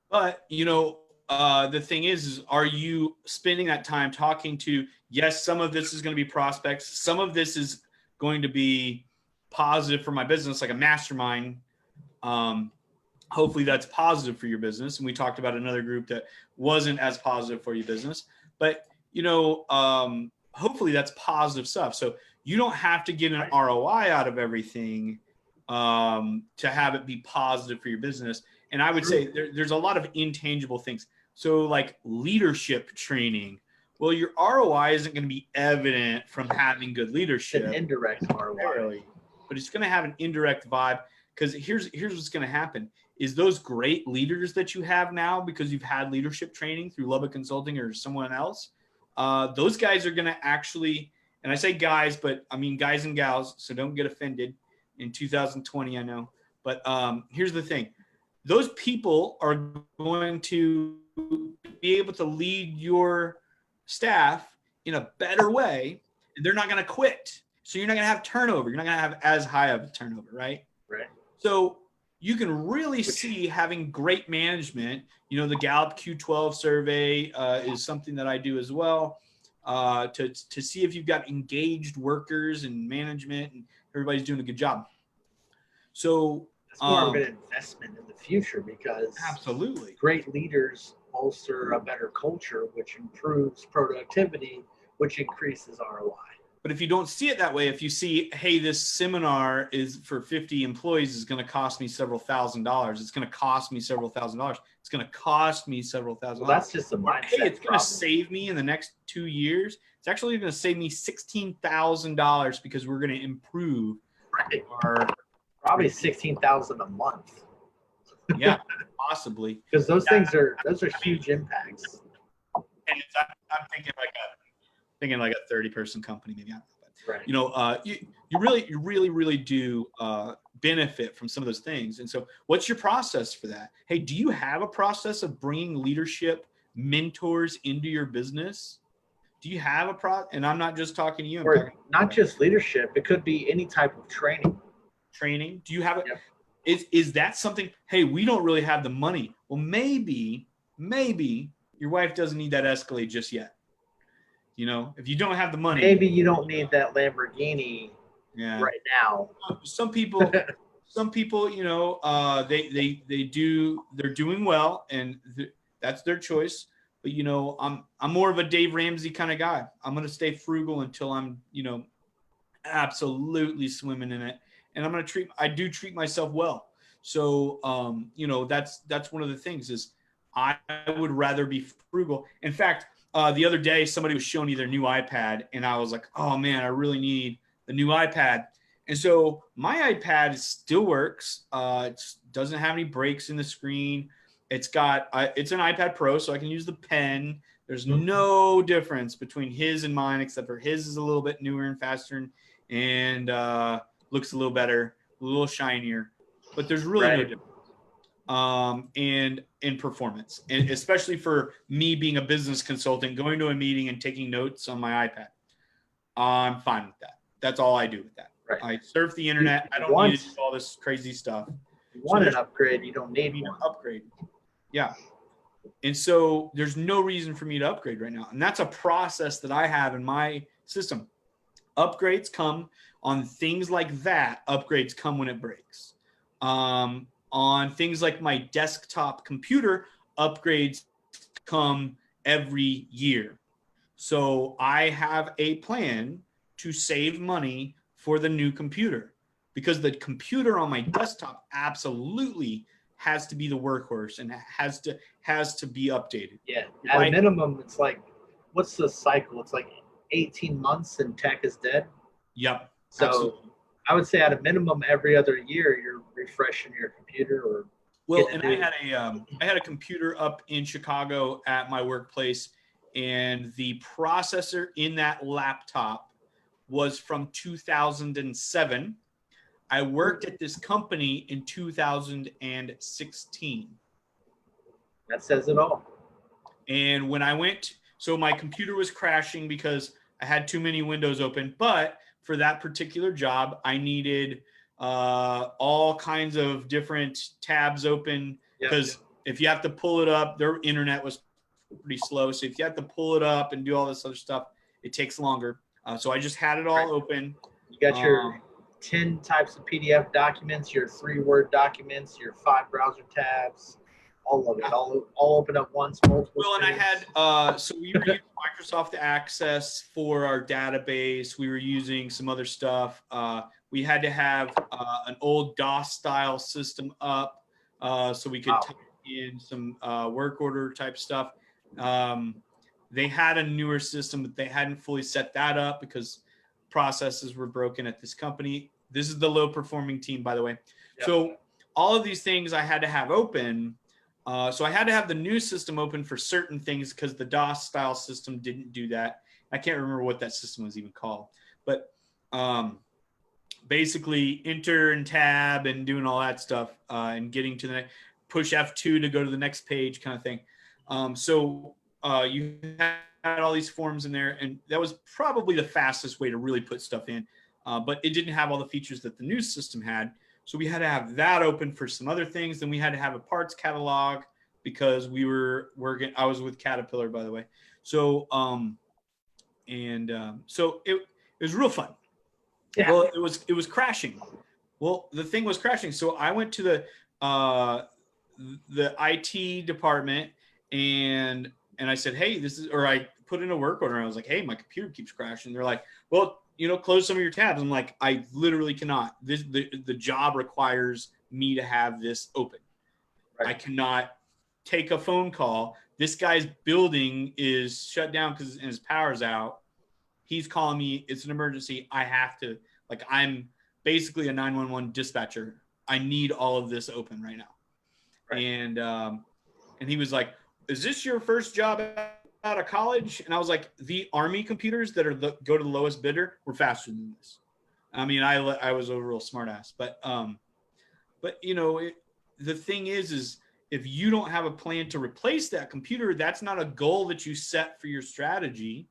But, the thing is, are you spending that time talking to, yes, some of this is going to be prospects. Some of this is going to be positive for my business, like a mastermind. Hopefully that's positive for your business. And we talked about another group that wasn't as positive for your business, but, hopefully that's positive stuff. So you don't have to get an ROI out of everything to have it be positive for your business. And I would say there's a lot of intangible things. So like leadership training, well, your ROI isn't going to be evident from having good leadership. It's an indirect ROI. But it's going to have an indirect vibe because here's what's going to happen is those great leaders that you have now because you've had leadership training through Lubbock Consulting or someone else, those guys are going to actually, and I say guys, but I mean guys and gals, so don't get offended in 2020, I know. But here's the thing. Those people are going to be able to lead your staff in a better way. And they're not going to quit. So you're not going to have turnover. You're not going to have as high of a turnover, right? Right. So you can really see having great management. The Gallup Q12 survey is something that I do as well to see if you've got engaged workers and management and everybody's doing a good job. So it's more of an investment in the future because absolutely great leaders bolster a better culture, which improves productivity, which increases ROI. But if you don't see it that way, if you see, hey, this seminar is for 50 employees is going to cost me several $1,000s. It's going to cost me several $1,000s. It's going to cost me several $1,000s. Well, that's just a mindset. Hey, it's going to save me in the next 2 years. It's actually going to save me $16,000 because we're going to improve our probably $16,000 a month. Yeah, possibly. Because those are huge impacts. And I'm thinking like a 30-person company, maybe. Right. You really do benefit from some of those things. And so what's your process for that? Hey, do you have a process of bringing leadership mentors into your business? Do you have and I'm not just talking to you. Or not just leadership. It could be any type of training. Do you have it? Yep. Is that something, hey, we don't really have the money. Well, maybe your wife doesn't need that Escalade just yet. If you don't have the money, maybe you don't need that Lamborghini right now. Some people, they're doing well and that's their choice. But, I'm more of a Dave Ramsey kind of guy. I'm going to stay frugal until I'm, absolutely swimming in it. And I do treat myself well. So, that's one of the things is I would rather be frugal. In fact, the other day, somebody was showing me their new iPad, and I was like, oh, man, I really need the new iPad. And so my iPad still works. It doesn't have any breaks in the screen. It's an iPad Pro, so I can use the pen. There's no difference between his and mine, except for his is a little bit newer and faster. And looks a little better, a little shinier, but there's really no difference. And in performance, and especially for me being a business consultant, going to a meeting and taking notes on my iPad, I'm fine with that. That's all I do with that. Right. I surf the internet. I don't need to do all this crazy stuff. You want an upgrade, you don't need an upgrade. Yeah. And so there's no reason for me to upgrade right now. And that's a process that I have in my system. Upgrades come on things like that. Upgrades come when it breaks. On things like my desktop computer, upgrades come every year. So I have a plan to save money for the new computer, because the computer on my desktop absolutely has to be the workhorse and has to be updated. Yeah, at a minimum, it's like, what's the cycle? It's like 18 months and tech is dead. Yep. So absolutely. I would say at a minimum every other year you're refreshing your computer or. Well, and I had a computer up in Chicago at my workplace, and the processor in that laptop was from 2007. I worked at this company in 2016. That says it all. And when I went, so my computer was crashing because I had too many windows open, but for that particular job, I needed all kinds of different tabs open, because if you have to pull it up, their internet was pretty slow. So if you have to pull it up and do all this other stuff, it takes longer. So I just had it all open. You got your 10 types of PDF documents, your 3 Word documents, your 5 browser tabs, all of it, all open up once, multiple. Well, and I had, so we were using Microsoft Access for our database. We were using some other stuff. We had to have an old DOS style system up so we could type in some work order type stuff. They had a newer system, but they hadn't fully set that up because processes were broken at this company. This is the low performing team, by the way. Yep. So all of these things I had to have open. So I had to have the new system open for certain things because the DOS style system didn't do that. I can't remember what that system was even called, but basically enter and tab and doing all that stuff and getting to the push F2 to go to the next page kind of thing. So you had all these forms in there, and that was probably the fastest way to really put stuff in, but it didn't have all the features that the new system had. So we had to have that open for some other things. Then we had to have a parts catalog because we were working. I was with Caterpillar, by the way. So so it was real fun. Yeah. Well, it was crashing. Well, the thing was crashing. So I went to the IT department and I said, hey, I put in a work order. And I was like, hey, my computer keeps crashing. They're like, well, close some of your tabs. I'm like, I literally cannot. The job requires me to have this open. Right. I cannot take a phone call. This guy's building is shut down because his power's out. He's calling me. It's an emergency. I have to, I'm basically a 911 dispatcher. I need all of this open right now. Right. And he was like, is this your first job out of college? And I was like, the Army computers that go to the lowest bidder were faster than this. I mean, I was a real smart ass, but the thing is if you don't have a plan to replace that computer, that's not a goal that you set for your strategy.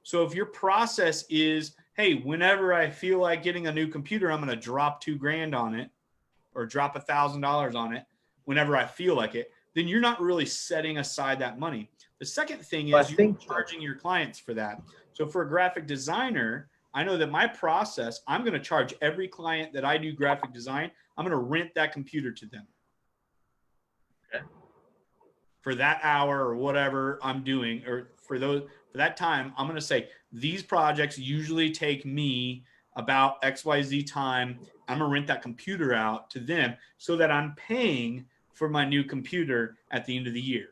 So if your process is, hey, whenever I feel like getting a new computer, I'm going to drop $2,000 on it or drop $1,000 on it whenever I feel like it, then you're not really setting aside that money. The second thing is you're charging your clients for that. So for a graphic designer, I know that my process, I'm going to charge every client that I do graphic design, I'm going to rent that computer to them. Okay. For that hour or whatever I'm doing, or for that time, I'm going to say these projects usually take me about XYZ time. I'm going to rent that computer out to them so that I'm paying for my new computer at the end of the year.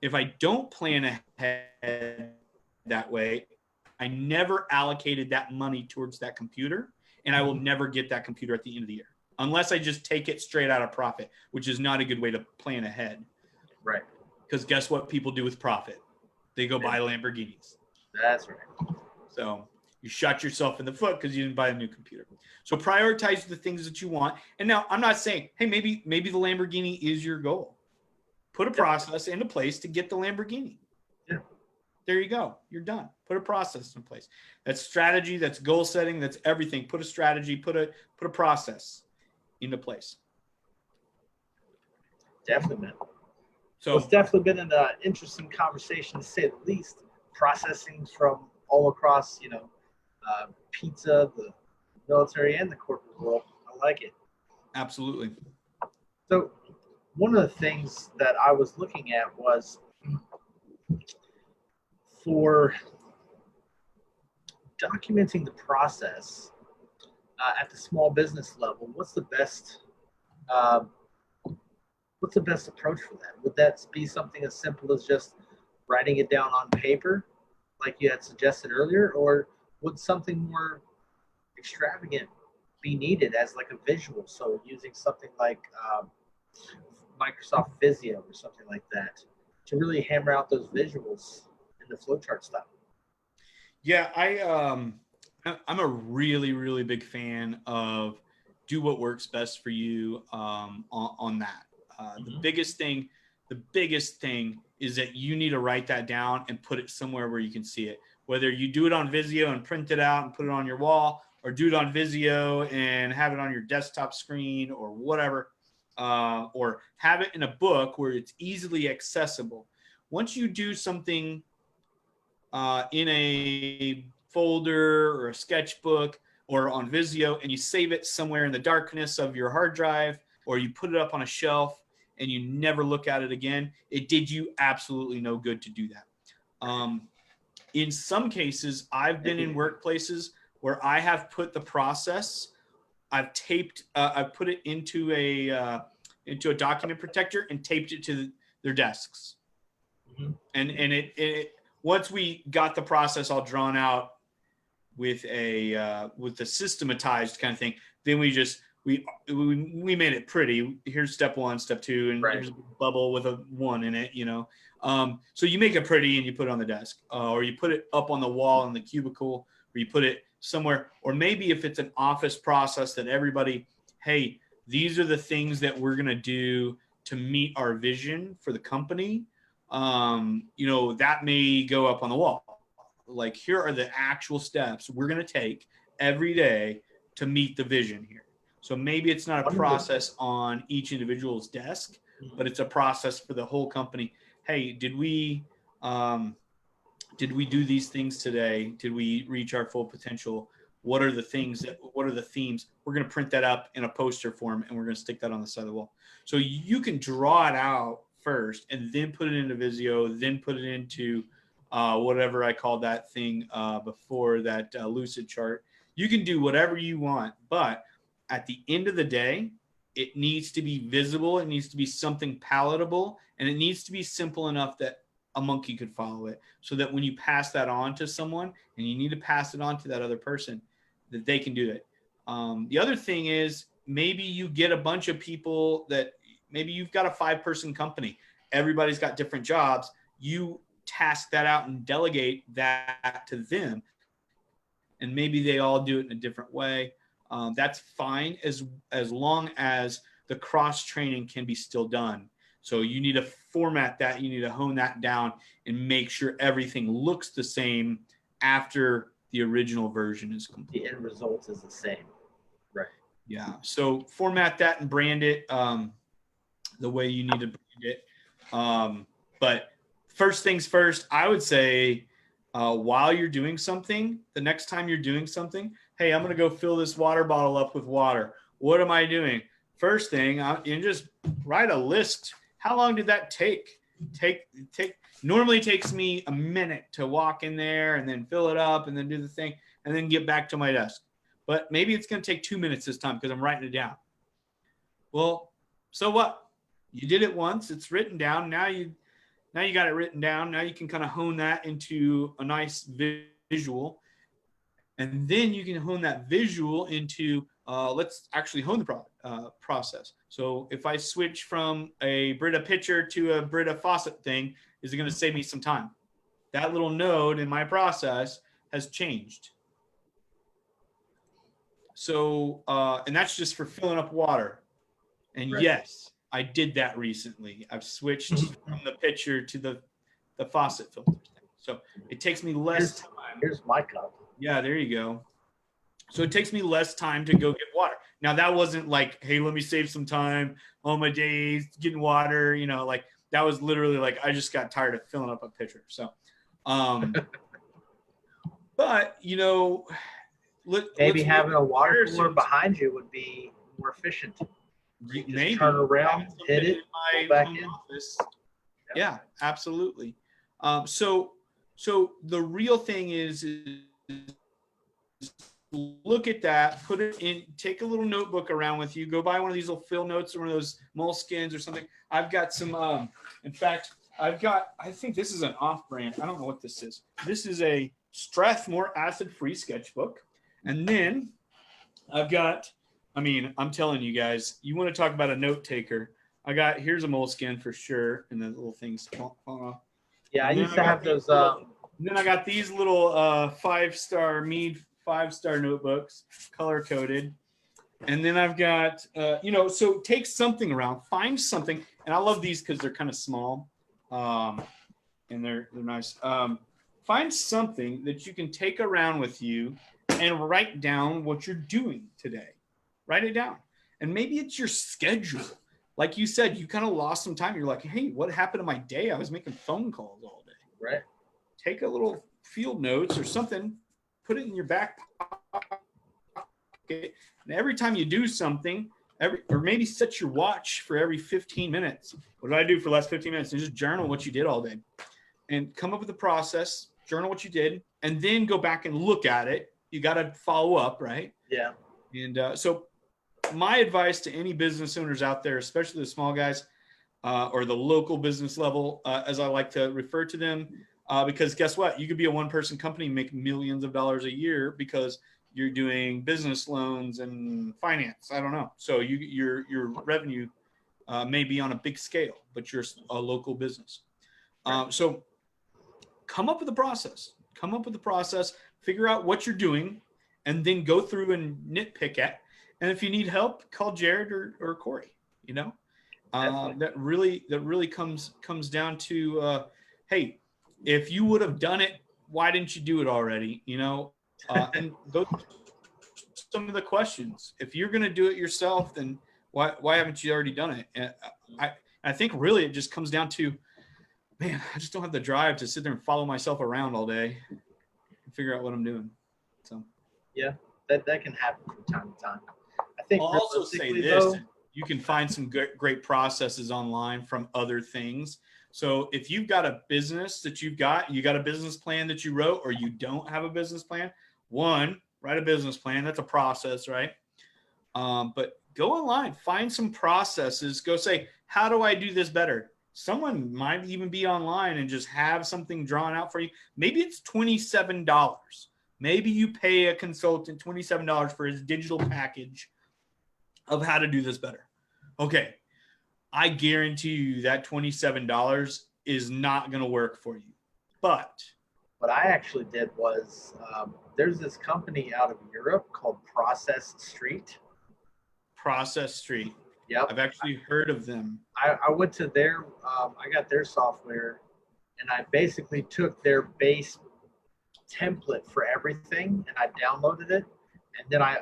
If I don't plan ahead that way, I never allocated that money towards that computer, and I will never get that computer at the end of the year unless I just take it straight out of profit, which is not a good way to plan ahead. Right. Because guess what people do with profit? They go buy Lamborghinis. That's right. So, You shot yourself in the foot because you didn't buy a new computer. So prioritize the things that you want. And now I'm not saying, hey, maybe the Lamborghini is your goal. Put a process into place to get the Lamborghini. Yeah. There you go. You're done. Put a process in place. That's strategy. That's goal setting. That's everything. Put a strategy. Put a process into place. Definitely, man. So it's definitely been an interesting conversation, to say the least. Processing from all across, pizza, the military, and the corporate world. I like it. Absolutely. So one of the things that I was looking at was for documenting the process at the small business level. What's the best approach for that? Would that be something as simple as just writing it down on paper, like you had suggested earlier, or would something more extravagant be needed as like a visual? So using something like Microsoft Visio or something like that to really hammer out those visuals in the flowchart style. Yeah, I'm a really, really big fan of do what works best for you on that. The biggest thing is that you need to write that down and put it somewhere where you can see it. Whether you do it on Visio and print it out and put it on your wall, or do it on Visio and have it on your desktop screen or whatever, or have it in a book where it's easily accessible. Once you do something in a folder or a sketchbook or on Visio and you save it somewhere in the darkness of your hard drive, or you put it up on a shelf and you never look at it again, it did you absolutely no good to do that. In some cases, I've been in workplaces where I have put the process, I've put it into a document protector and taped it to their desks. And it once we got the process all drawn out with the systematized kind of thing, then we made it pretty. Here's step 1, step 2, and here's a bubble with a 1 in it, So you make it pretty and you put it on the desk, or you put it up on the wall in the cubicle, or you put it somewhere, or maybe if it's an office process that everybody, hey, these are the things that we're going to do to meet our vision for the company. That may go up on the wall. Like, here are the actual steps we're going to take every day to meet the vision here. So maybe it's not a process on each individual's desk, but it's a process for the whole company. Hey, did we do these things today? Did we reach our full potential? What are the themes? We're going to print that up in a poster form and we're going to stick that on the side of the wall. So you can draw it out first and then put it into Visio, then put it into whatever I called that thing before, that lucid chart. You can do whatever you want, but at the end of the day, it needs to be visible. It needs to be something palatable, and it needs to be simple enough that a monkey could follow it, so that when you pass that on to someone and you need to pass it on to that other person, that they can do it. The other thing is, maybe you get a bunch of people that maybe you've got a 5-person company. Everybody's got different jobs. You task that out and delegate that to them. And maybe they all do it in a different way. That's fine as long as the cross training can be still done. So you need to format that. You need to hone that down and make sure everything looks the same after the original version is complete. The end result is the same. Right. Yeah. So format that and brand it the way you need to brand it. But first things first, I would say while you're doing something, the next time you're doing something, hey, I'm going to go fill this water bottle up with water. What am I doing? First thing, you just write a list. How long did that take? Normally takes me a minute to walk in there and then fill it up and then do the thing and then get back to my desk. But maybe it's going to take 2 minutes this time because I'm writing it down. Well, so what? You did it once. It's written down. Now you got it written down. Now you can kind of hone that into a nice visual. And then you can hone that visual into, let's actually hone the process. So if I switch from a Brita pitcher to a Brita faucet thing, is it going to save me some time? That little node in my process has changed. So, and that's just for filling up water. And Right. yes, I did that recently. I've switched from the pitcher to the faucet filter thing. So it takes me less time. Here's my cup. Yeah, there you go. So it takes me less time to go get water. Now that wasn't like, hey, let me save some time on my days getting water. You know, like that was literally like I just got tired of filling up a pitcher. So, but you know, maybe having a water cooler behind you would be more efficient. Maybe turn around, hit it, in go back my in. office. Yeah, absolutely. So the real thing is look at that, put it in, take a little notebook around with you, go buy one of these little fill notes or one of those moleskins or something. I've got some, in fact, I think this is an off-brand. I don't know what this is. This is a Strathmore acid-free sketchbook. And then I've got, I mean, I'm telling you guys, you want to talk about a note taker. Here's a moleskin for sure. And the little things. Yeah, I used to have those. And then I got these little 5-star Mead 5-star notebooks, color coded. And then I've got, you know, so take something around, find something. And I love these because they're kind of small and they're nice. Find something that you can take around with you and write down what you're doing today. Write it down. And maybe it's your schedule. Like you said, you kind of lost some time. You're like, hey, what happened to my day? I was making phone calls all day. Right. Take a little field notes or something, put it in your back pocket. And every time you do something, or maybe set your watch for every 15 minutes. What did I do for the last 15 minutes? And just journal what you did all day. And come up with a process, journal what you did, and then go back and look at it. You got to follow up, right? Yeah. And so my advice to any business owners out there, especially the small guys or the local business level, as I like to refer to them, because guess what? You could be a one-person company and make millions of dollars a year because you're doing business loans and finance. I don't know. So your revenue may be on a big scale, but you're a local business. So come up with a process. Come up with a process. Figure out what you're doing, and then go through and nitpick at. And if you need help, call Jared or Cory. You know, that really comes down to, hey, if you would have done it, why didn't you do it already? You know, and those are some of the questions. If you're going to do it yourself, then why haven't you already done it? And I think really it just comes down to, man, I just don't have the drive to sit there and follow myself around all day and figure out what I'm doing. So yeah, that can happen from time to time. I think I'll also say this, you can find some great processes online from other things. So if you've got a business that you got a business plan that you wrote, or you don't have a business plan, write a business plan. That's a process, right? But go online, find some processes, go say, how do I do this better? Someone might even be online and just have something drawn out for you. Maybe it's $27. Maybe you pay a consultant $27 for his digital package of how to do this better. Okay. I guarantee you that $27 is not going to work for you. But what I actually did was there's this company out of Europe called Process Street. Process Street. Yep. I've actually heard of them. I went to their, I got their software, and I basically took their base template for everything, and I downloaded it, and then I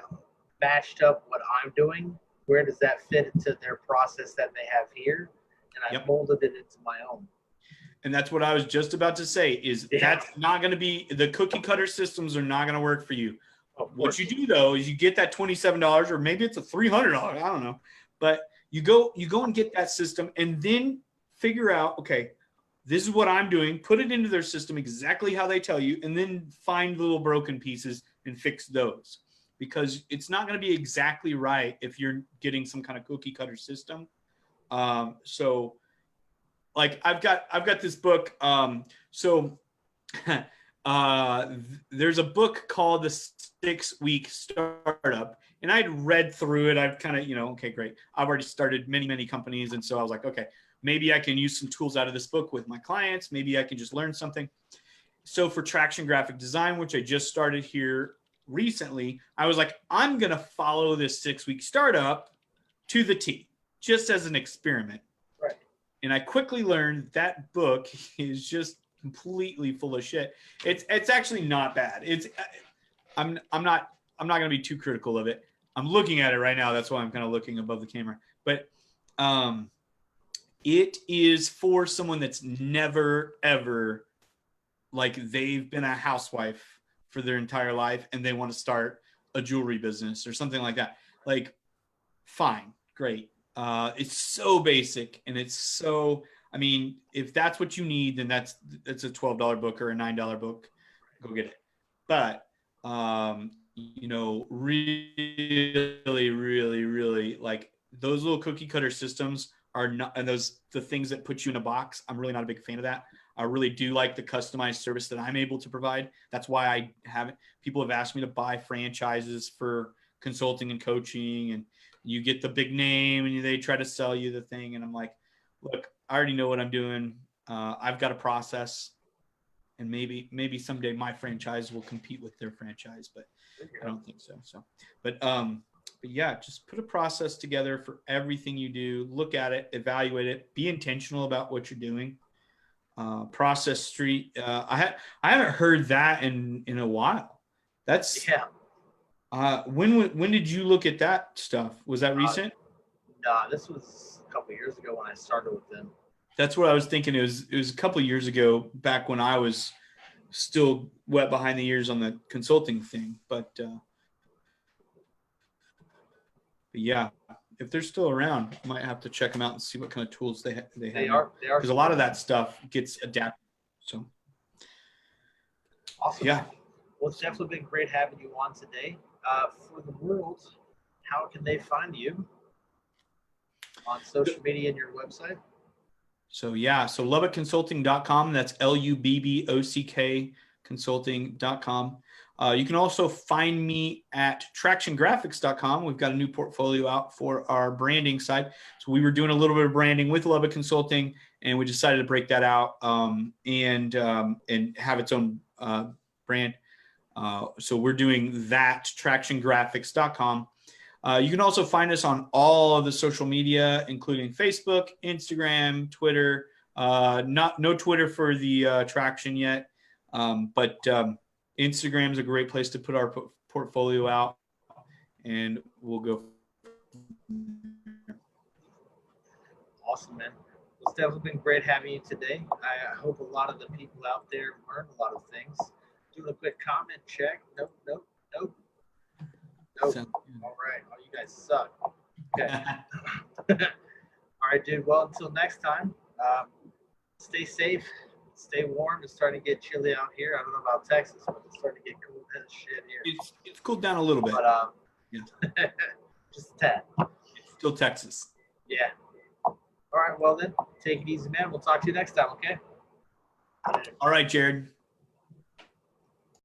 matched up what I'm doing. Where does that fit into their process that they have here? And I molded it into my own. And that's what I was just about to say is that's not going to be, the cookie cutter systems are not going to work for you. What you do though, is you get that $27, or maybe it's a $300. I don't know. But you go and get that system, and then figure out, okay, this is what I'm doing, put it into their system exactly how they tell you, and then find little broken pieces and fix those. Because it's not going to be exactly right if you're getting some kind of cookie cutter system. So like I've got this book. There's a book called The 6-Week Startup, and I'd read through it. I've kind of, okay, great. I've already started many companies. And so I was like, okay, maybe I can use some tools out of this book with my clients. Maybe I can just learn something. So for Traction Graphic Design, which I just started here recently, I was like, I'm going to follow this 6-week startup to the T, just as an experiment. Right. And I quickly learned that book is just completely full of shit. It's actually not bad. I'm not going to be too critical of it. I'm looking at it right now. That's why I'm kind of looking above the camera. But it is for someone that's never, ever, like, they've been a housewife for their entire life and they want to start a jewelry business or something like that. Like, fine, great. It's so basic, and it's so, I mean, if that's what you need, then that's a $12 book or a $9 book. Go get it. But you know, really, really, really, like, those little cookie cutter systems are not, and the things that put you in a box, I'm really not a big fan of that. I really do like the customized service that I'm able to provide. That's why I haven't, people have asked me to buy franchises for consulting and coaching, and you get the big name and they try to sell you the thing. And I'm like, look, I already know what I'm doing. I've got a process, and maybe someday my franchise will compete with their franchise, but I don't think so. But yeah, just put a process together for everything you do. Look at it, evaluate it, be intentional about what you're doing. Process Street. I haven't heard that in a while. That's when did you look at that stuff? Was that recent? No, this was a couple of years ago when I started with them. That's what I was thinking. It was a couple of years ago, back when I was still wet behind the ears on the consulting thing. But yeah, if they're still around, I might have to check them out and see what kind of tools they have. They are because a lot of that stuff gets adapted. So awesome. Yeah. Well, it's definitely been great having you on today. For the world, how can they find you on social media and your website? So lubbockconsulting.com. That's LUBBOCK consulting.com. You can also find me at tractiongraphics.com. We've got a new portfolio out for our branding side. So we were doing a little bit of branding with Lubbock Consulting, and we decided to break that out and have its own brand. So we're doing that, tractiongraphics.com. You can also find us on all of the social media, including Facebook, Instagram, Twitter. No Twitter for the Traction yet, but Instagram is a great place to put our portfolio out, and we'll go. Awesome, man. It's definitely been great having you today. I hope a lot of the people out there learned a lot of things. Doing a quick comment check. Nope. All right. Oh, you guys suck. Okay. All right, dude. Well, until next time, stay safe, stay warm. It's starting to get chilly out here. I don't know about Texas, but it's starting to get cool as shit here. It's cooled down a little bit. But yeah. Just a tad. It's still Texas. Yeah. All right. Well, then, take it easy, man. We'll talk to you next time, okay? All right, Jared.